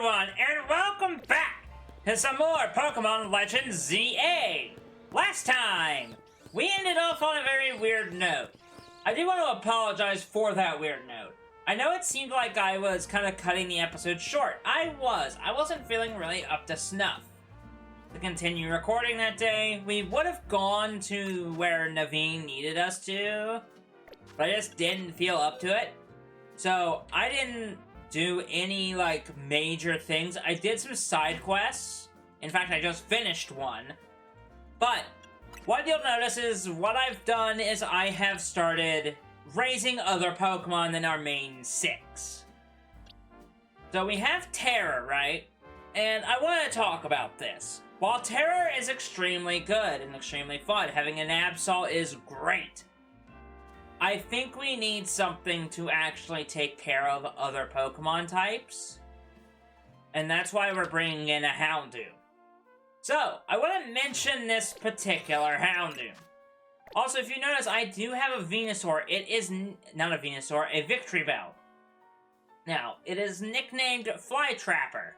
everyone, and welcome back to some more Pokémon Legends Z-A! Last time, we ended off on a very weird note. I do want to apologize for that weird note. I know it seemed like I was kind of cutting the episode short. I wasn't feeling really up to snuff. To continue recording that day, we would have gone to where Naveen needed us to, but I just didn't feel up to it. So, I didn't do any, major things. I did some side quests. In fact, I just finished one. But, what you'll notice is, what I've done is I have started raising other Pokemon than our main 6. So we have Terra, right? And I want to talk about this. While Terra is extremely good and extremely fun, having an Absol is great. I think we need something to actually take care of other Pokemon types. And that's why we're bringing in a Houndoom. So, I want to mention this particular Houndoom. Also, if you notice, I do have a Venusaur. It is not a Venusaur, a Victreebel. Now, it is nicknamed Flytrapper.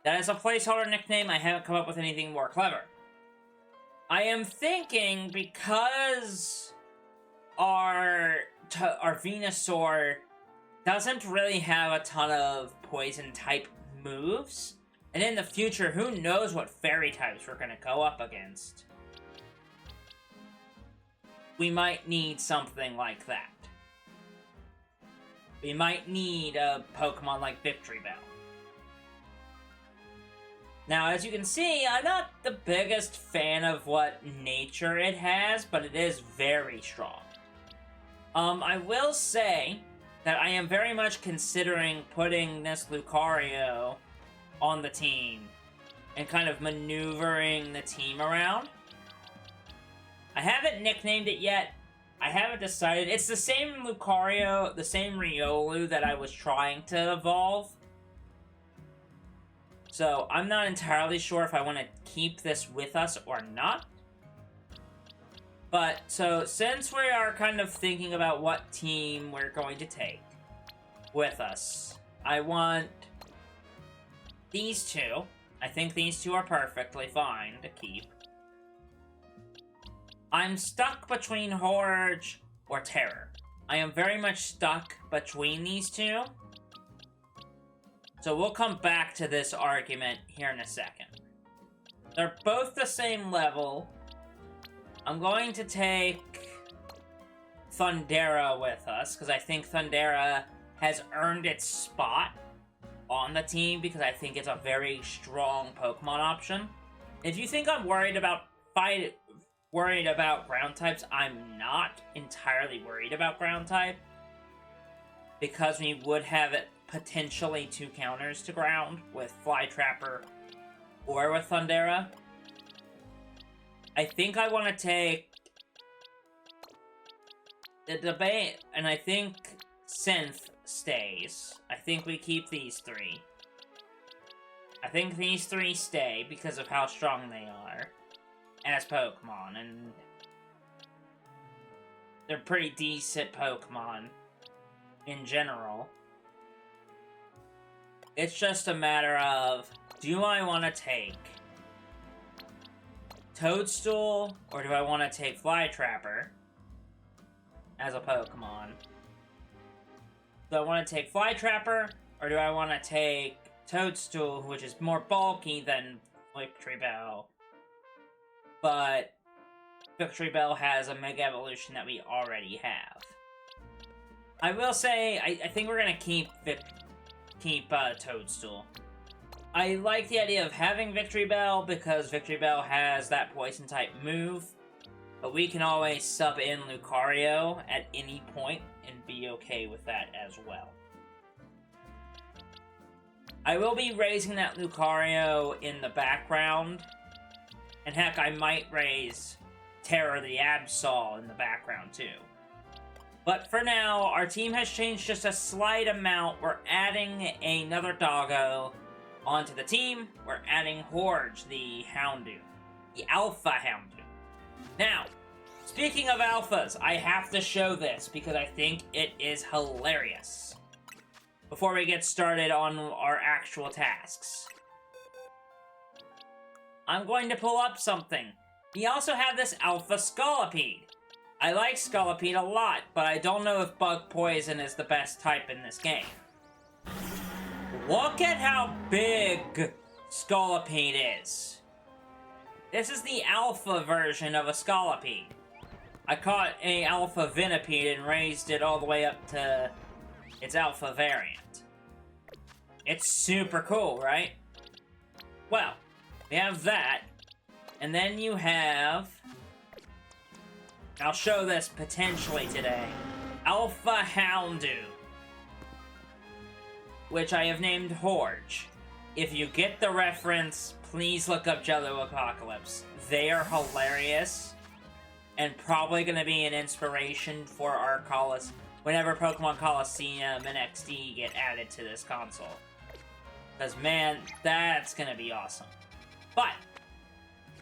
That is a placeholder nickname. I haven't come up with anything more clever. I am thinking because our Venusaur doesn't really have a ton of poison-type moves, and in the future, who knows what fairy types we're going to go up against. We might need something like that. We might need a Pokemon like Victreebel. Now, as you can see, I'm not the biggest fan of what nature it has, but it is very strong. I will say that I am very much considering putting this Lucario on the team and kind of maneuvering the team around. I haven't nicknamed it yet. I haven't decided. It's the same Lucario, the same Riolu that I was trying to evolve. So, I'm not entirely sure if I want to keep this with us or not. But, so, since we are kind of thinking about what team we're going to take with us, I want these two. I think these two are perfectly fine to keep. I'm stuck between Horge or Terror. I am very much stuck between these two. So we'll come back to this argument here in a second. They're both the same level. I'm going to take Thundera with us, because I think Thundera has earned its spot on the team, because I think it's a very strong Pokemon option. If you think I'm worried about ground types, I'm not entirely worried about ground type, because we would have it potentially 2 counters to ground with Flytrapper or with Thundera. I think I want to take the debate, and I think Synth stays. I think we keep these 3. I think these 3 stay because of how strong they are as Pokemon, and they're pretty decent Pokemon in general. It's just a matter of, do I want to take Toadstool, or do I want to take Flytrapper as a Pokemon? Do I want to take Flytrapper, or do I want to take Toadstool, which is more bulky than Victreebel, but Victreebel has a Mega Evolution that we already have? I will say, I think we're going to keep Toadstool. I like the idea of having Victreebel because Victreebel has that Poison-type move, but we can always sub in Lucario at any point and be okay with that as well. I will be raising that Lucario in the background, and heck, I might raise Terror the Absol in the background too. But for now, our team has changed just a slight amount. We're adding another doggo onto the team. We're adding Horge, the Houndoom. The Alpha Houndoom. Now, speaking of alphas, I have to show this because I think it is hilarious. before we get started on our actual tasks. I'm going to pull up something. We also have this Alpha Scolipede. I like Scolipede a lot, but I don't know if Bug Poison is the best type in this game. Look at how big Scolipede is. This is the alpha version of a Scolipede. I caught a Alpha Venipede and raised it all the way up to its alpha variant. It's super cool, right? Well, we have that, and then you have... I'll show this potentially today. Alpha Houndoom, which I have named Horge. If you get the reference, please look up Jello Apocalypse. They are hilarious, and probably going to be an inspiration for our whenever Pokemon Coliseum and XD get added to this console. Because, man, that's going to be awesome. But,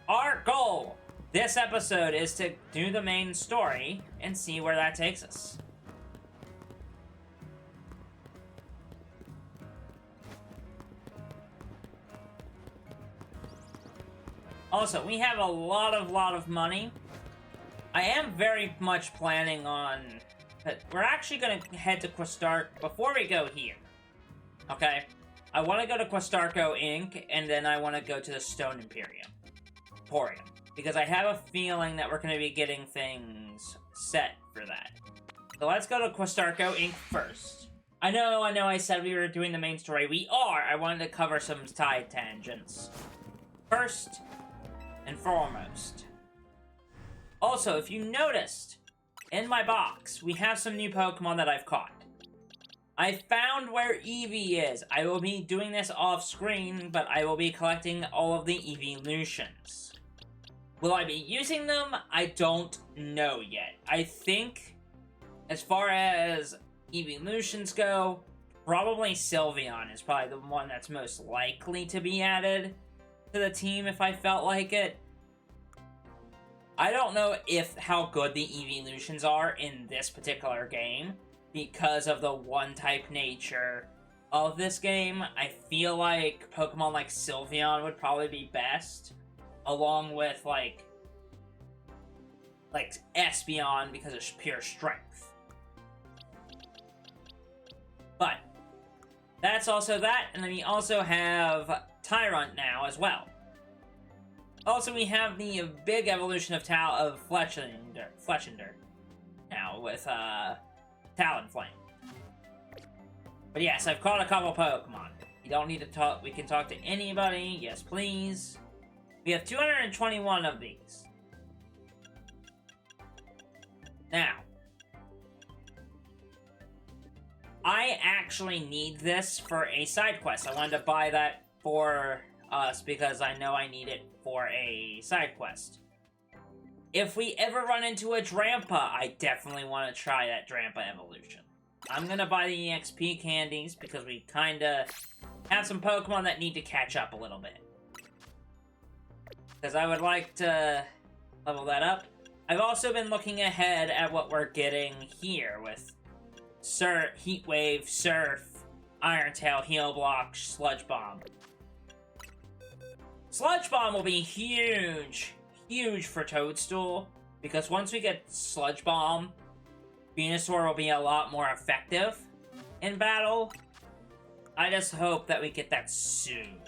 our goal this episode is to do the main story and see where that takes us. Also, we have a lot of money. I am very much planning on... We're actually going to head to Questark before we go here. Okay? I want to go to Questarco Inc., and then I want to go to the Stone Emporium. Because I have a feeling that we're going to be getting things set for that. So let's go to Questarco Inc. first. I know, I said we were doing the main story. We are! I wanted to cover some side tangents. First and foremost. Also, if you noticed, in my box, we have some new Pokemon that I've caught. I found where Eevee is. I will be doing this off-screen, but I will be collecting all of the evolutions. Will I be using them? I don't know yet. I think, as far as evolutions go, probably Sylveon is probably the one that's most likely to be added to the team if I felt like it. I don't know how good the evolutions are in this particular game because of the one-type nature of this game. I feel like Pokemon like Sylveon would probably be best, along with, like Espeon because of pure strength. But, that's also that, and then we also have Tyrant now as well. Also, we have the big evolution of Fletchinder now with Talonflame. But yes, I've caught a couple Pokemon. You don't need to talk. We can talk to anybody. Yes, please. We have 221 of these. Now, I actually need this for a side quest. I wanted to buy that for us because I know I need it for a side quest. If we ever run into a Drampa, I definitely want to try that Drampa evolution. I'm gonna buy the EXP candies because we kinda have some Pokemon that need to catch up a little bit. Because I would like to level that up. I've also been looking ahead at what we're getting here with Heat Wave, Surf, Iron Tail, Heal Block, Sludge Bomb. Sludge Bomb will be huge for Toadstool, because once we get Sludge Bomb, Venusaur will be a lot more effective in battle. I just hope that we get that soon.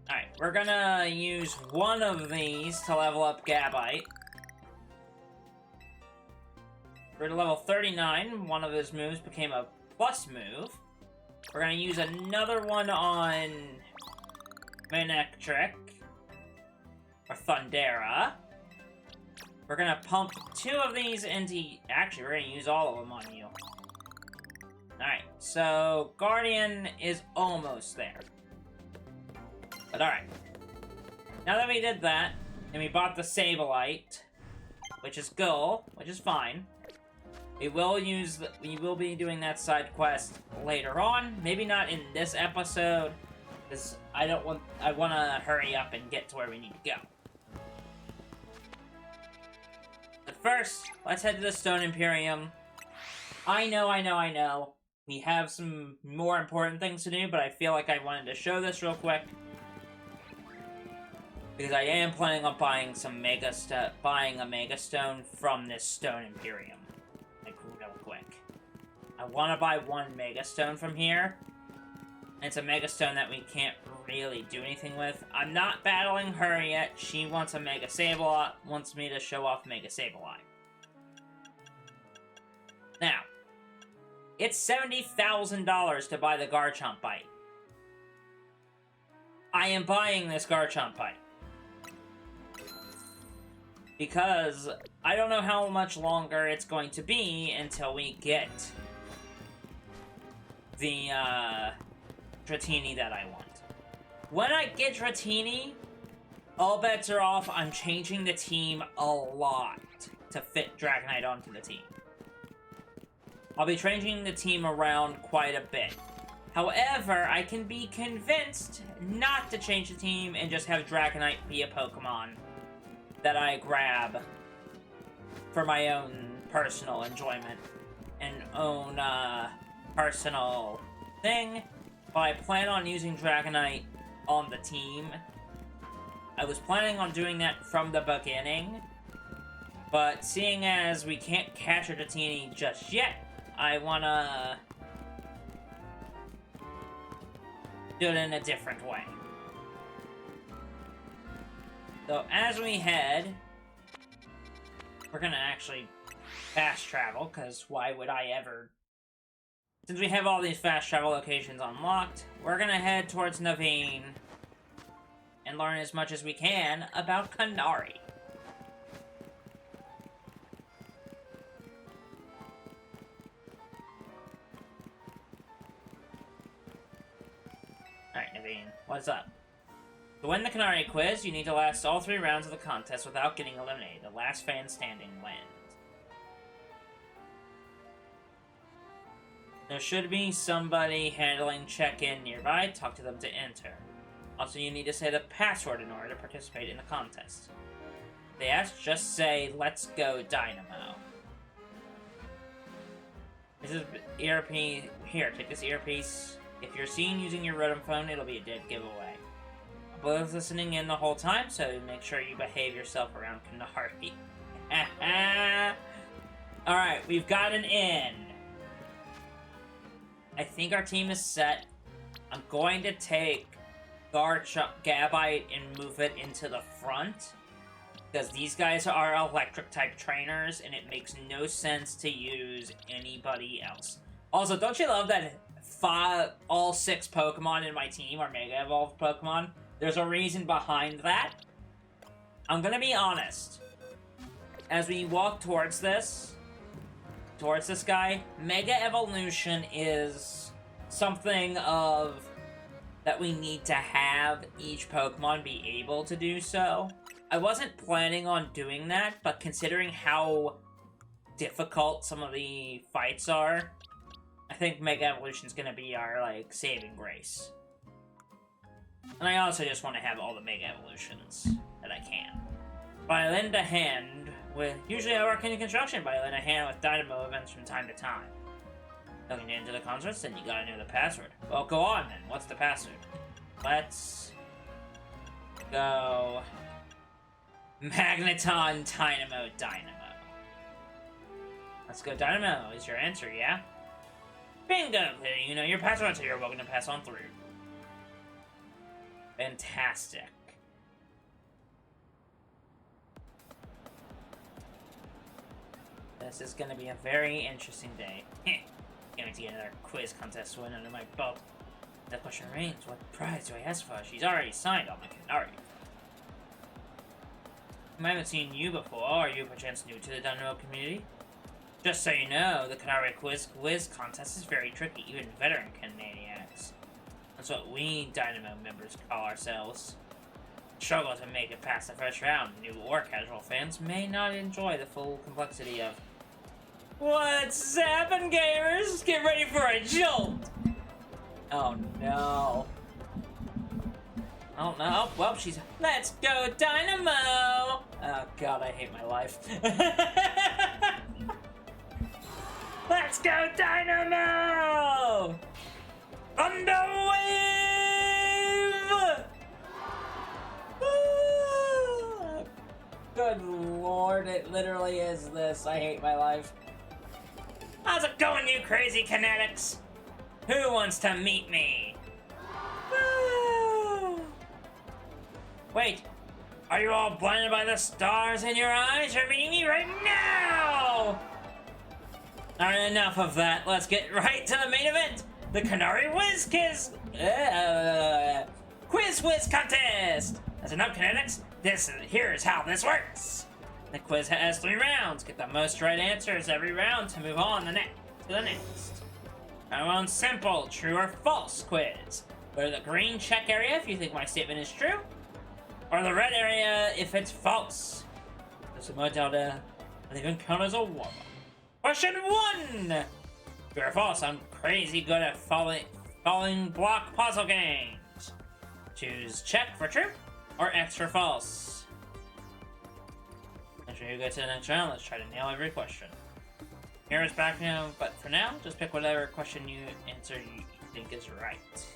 Alright, we're gonna use one of these to level up Gabite. We're at level 39, one of his moves became a plus move. We're gonna use another one on Manectric, or Thundera. We're gonna pump two of these into... Actually, we're gonna use all of them on you. Alright, so Guardian is almost there. But alright. Now that we did that, and we bought the Sableye, which is good, which is fine. We will be doing that side quest later on. Maybe not in this episode, because I want to hurry up and get to where we need to go. But first, let's head to the Stone Emporium. I know. We have some more important things to do, but I feel like I wanted to show this real quick. Because I am planning on buying a Mega Stone from this Stone Imperium. Like, real quick. I want to buy one Mega Stone from here. It's a Mega Stone that we can't really do anything with. I'm not battling her yet. She wants a Mega Sableye, wants me to show off Mega Sableye. Now, it's $70,000 to buy the Garchomp Bite. I am buying this Garchomp Bite. Because I don't know how much longer it's going to be until we get the Dratini that I want. When I get Dratini, all bets are off. I'm changing the team a lot to fit Dragonite onto the team. I'll be changing the team around quite a bit. However, I can be convinced not to change the team and just have Dragonite be a Pokemon that I grab for my own personal enjoyment and own personal thing. But I plan on using Dragonite on the team. I was planning on doing that from the beginning, but seeing as we can't catch a Dratini just yet, I wanna do it in a different way. So as we head, we're gonna actually fast travel, because why would I ever? Since we have all these fast travel locations unlocked, we're gonna head towards Naveen and learn as much as we can about Canari. Alright, Naveen, what's up? To win the Canari Quiz, you need to last all 3 rounds of the contest without getting eliminated. The last fan standing wins. There should be somebody handling check-in nearby. Talk to them to enter. Also, you need to say the password in order to participate in the contest. If they ask, just say, "Let's go Dynamo." This is earpiece. Here, take this earpiece. If you're seen using your Rotom phone, it'll be a dead giveaway. I was listening in the whole time, so make sure you behave yourself around Canari. Alright, we've got an in. I think our team is set. I'm going to take Gabite and move it into the front. Because these guys are electric-type trainers, and it makes no sense to use anybody else. Also, don't you love that all 6 Pokemon in my team are Mega Evolved Pokemon? There's a reason behind that. I'm gonna be honest. As we walk towards this guy, Mega Evolution is something that we need to have each Pokemon be able to do so. I wasn't planning on doing that, but considering how difficult some of the fights are, I think Mega Evolution's gonna be our, saving grace. And I also just want to have all the Mega Evolutions that I can. But I lend a hand with... Usually I work in construction, but I lend a hand with Dynamo events from time to time. Looking to enter the concerts, then you gotta know the password. Well, go on then. What's the password? Let's go... Magneton Dynamo. Let's go Dynamo is your answer, yeah? Bingo! You know your password, so you're welcome to pass on through. Fantastic. This is going to be a very interesting day. Can't wait to get another quiz contest win under my belt. The question remains, what prize do I ask for? She's already signed on my Canari. I haven't seen you before. Are you perchance new to the Dynamo community? Just so you know, the Canari Quiz contest is very tricky. Even veteran Canadians. That's what we Dynamo members call ourselves. Struggle to make it past the first round. New or casual fans may not enjoy the full complexity of... What's happening, gamers? Get ready for a jolt! Oh no. Oh no. Well, she's... Let's go, Dynamo! Oh god, I hate my life. Let's Let's go, Dynamo! Thunderwave! Good lord, it literally is this. I hate my life. How's it going, you crazy kinetics? Who wants to meet me? Woo! Wait, are you all blinded by the stars in your eyes? You're meeting me right now! Alright, enough of that. Let's get right to the main event. The Canari Quiz contest! That's enough, kinetics. Here's how this works. The quiz has 3 rounds. Get the most right answers every round to move on to the next. Round 1, simple, true or false quiz. Go to the green check area if you think my statement is true, or the red area if it's false. There's a mud delta, and even count as a warm-up. Question 1! True or false, I'm crazy good at falling block puzzle games. Choose check for true, or X for false. Make sure you go to the next round. Let's try to nail every question. Here is back now, but for now, just pick whatever question you answer you think is right.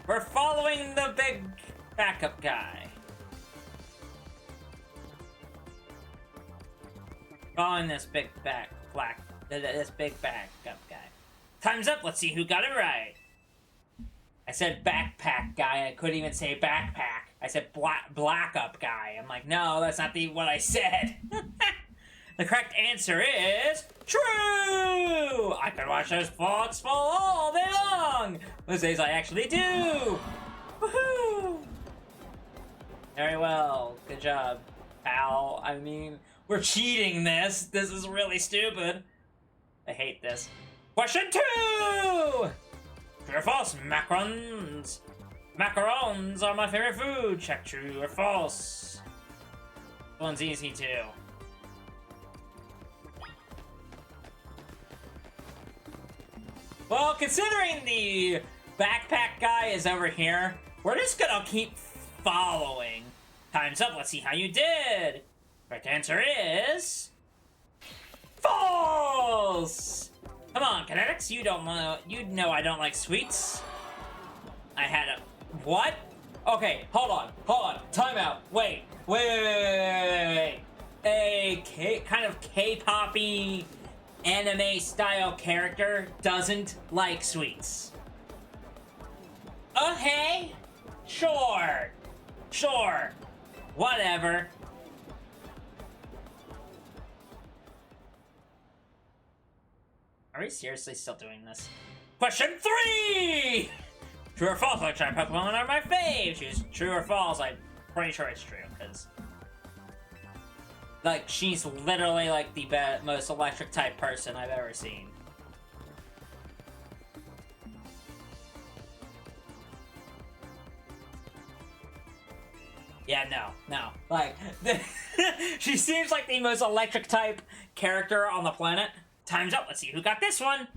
We're following the big backup guy. Following this big backup guy. Time's up. Let's see who got it right. I said backpack guy. I couldn't even say backpack. I said black up guy. I'm like, no, that's not what I said. The correct answer is true! I could watch those vlogs fall all day long! Those days I actually do! Woohoo! Very well. Good job, pal. I mean, we're cheating this. This is really stupid. I hate this. Question 2! True or false? Macarons. Macarons are my favorite food. Check true or false. This one's easy too. Well, considering the backpack guy is over here, we're just gonna keep following. Time's up. Let's see how you did. Correct answer is false. Come on, kinetics. You know I don't like sweets. I had a what? Okay, hold on. Time out. Wait. A kind of K-poppy anime style character doesn't like sweets. Okay, sure, whatever. Are we seriously still doing this? Question 3! True or false? Electric Pokemon are my fave. Choose true or false. I'm pretty sure it's true, because like, she's literally like the most electric type person I've ever seen. Yeah, no. Like, she seems like the most electric type character on the planet. Time's up. Let's see who got this one.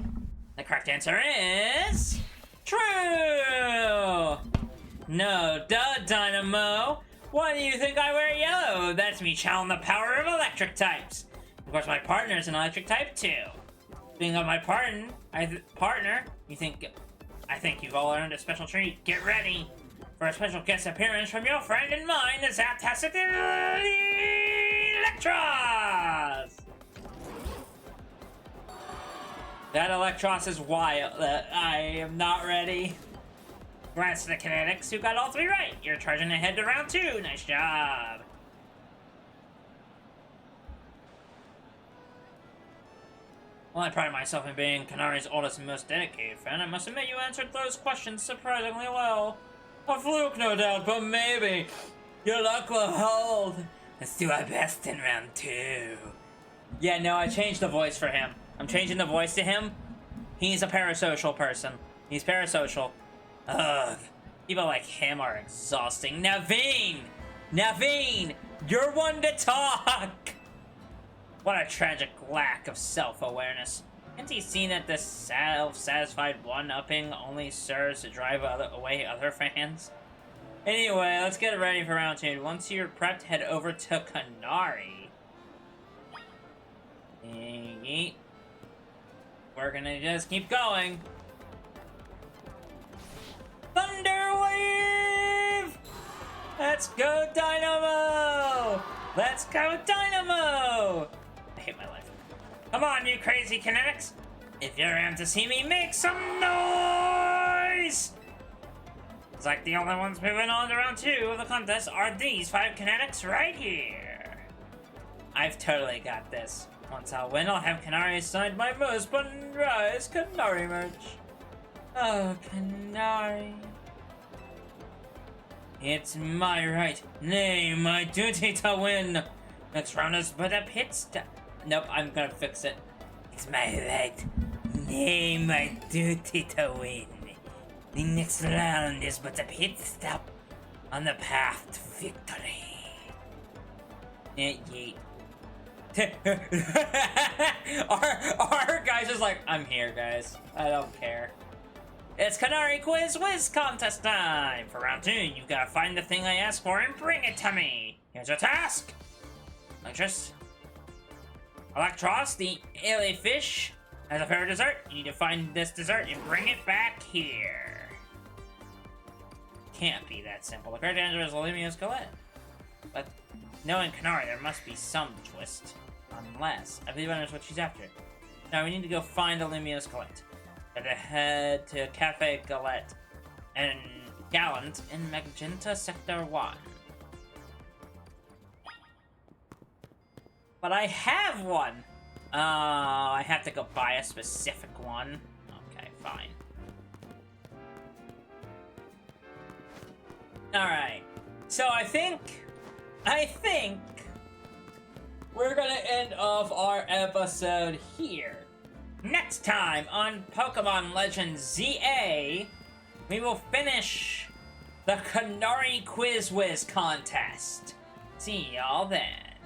The correct answer is true. No, duh, Dynamo. Why do you think I wear yellow? That's me channeling the power of electric types. Of course, my partner's an electric type too. Being of my partner, I think you've all earned a special treat. Get ready for a special guest appearance from your friend and mine, the Zaptastic Electros. That Electros is wild. I am not ready. Congrats to the kinetics who got all 3 right. You're charging ahead to round 2. Nice job. Well, I pride myself in being Canari's oldest and most dedicated fan. I must admit you answered those questions surprisingly well. A fluke, no doubt, but maybe your luck will hold. Let's do our best in round 2. Yeah, no, I changed the voice for him. I'm changing the voice to him. He's a parasocial person. He's parasocial. Ugh. People like him are exhausting. Naveen! You're one to talk! What a tragic lack of self-awareness. Can't he see that this self-satisfied one-upping only serves to drive away other fans? Anyway, let's get ready for round 2. Once you're prepped, head over to Canari. Yeet. We're gonna just keep going. Thunder Wave! Let's go, Dynamo! Let's go, Dynamo! I hate my life. Come on, you crazy kinetics! If you're amped to see me, make some noise! It's like the only ones moving on to round 2 of the contest are these 5 kinetics right here. I've totally got this. Once I win, I'll have Canari signed my most prized Canari merch. Oh, Canari. It's my right, nay, my duty to win. Next round is but a pit stop. Nope, I'm gonna fix it. It's my right, nay, my duty to win. The next round is but a pit stop on the path to victory. Yeet. our guy's just like, I'm here, guys. I don't care. It's Canari Quiz Whiz contest time! For round 2, you gotta find the thing I asked for and bring it to me! Here's your task! Electros, the eel fish, has a favorite dessert. You need to find this dessert and bring it back here. Can't be that simple. The correct answer is Olivia Skelet. But knowing Canari, there must be some twist. Unless, I believe I know what she's after. Now we need to go find Olivia Skelet. Gotta head to Cafe Galette and Gallant in Magenta Sector 1. But I have one! I have to go buy a specific one. Okay, fine. Alright. So I think we're gonna end off our episode here. Next time on Pokémon Legends Z-A, we will finish the Canari Quiz Whiz contest. See y'all then.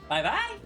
Bye-bye!